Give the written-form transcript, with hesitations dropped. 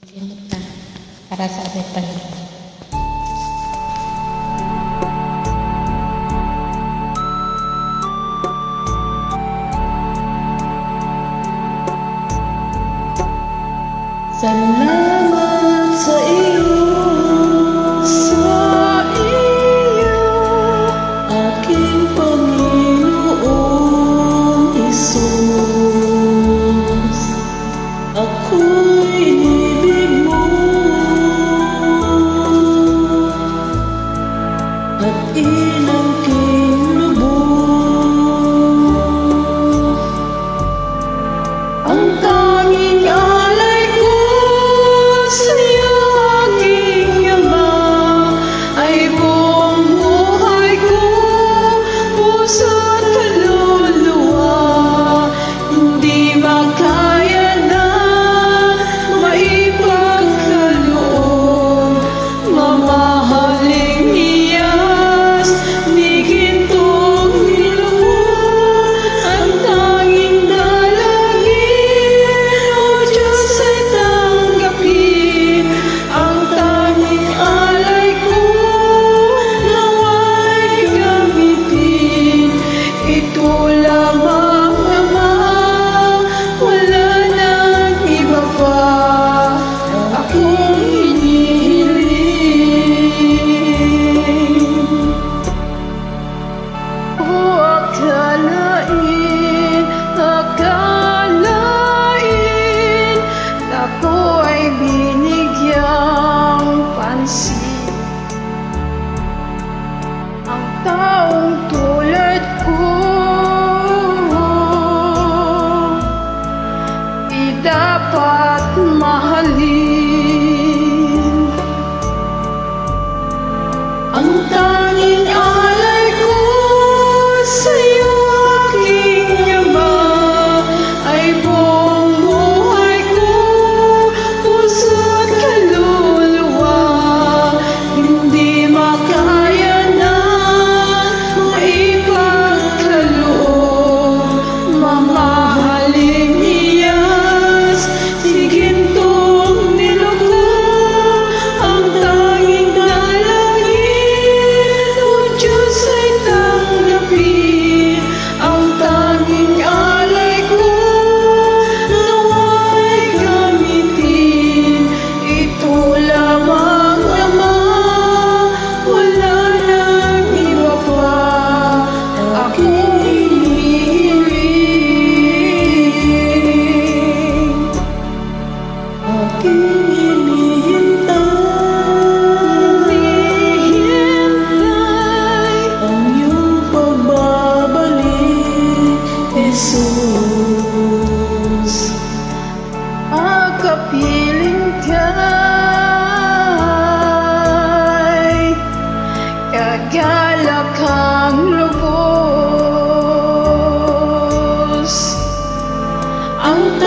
Kinta para sa ating Panginoon. Salamat sa iyo, aking Panginoong Hesus. Ako'y inibig mo at inangking lubos. Ang tanging alay ko sa'yo, aking Ama, ay buong buhay ko, puso at kaluluwa. Hindi makaya na maipagkaloob, mamahaling iyas ni gintong nilumo. Ang tanging dalangin, O Diyos, ay tanggapin. Ang tanging alay ko, nawa'y gamitin. Ito lamang, Ama, wala nang iba pa akong hinihiling. O akalain na ako ay binigyang pansin. Ang taong tulad ko di dapat mahalin. Ang tanging alay ko sa'yo, aking Ama, ay buong buhay ko, puso at kaluluwa. Hindi makaya na maipagkaloob, mamahaling iyas si gintong nilugo. Ang tanging dalangin, O Diyos, ay tanggapin. Ang tanging alay ko, nawa'y gamitin. Ito lamang, Ama, wala nang iba pa akong hinihiling. Aking hinihintay ang iyong pagbabalik, Jesus. Kapiling ka'y kagalak ang lubos. Ang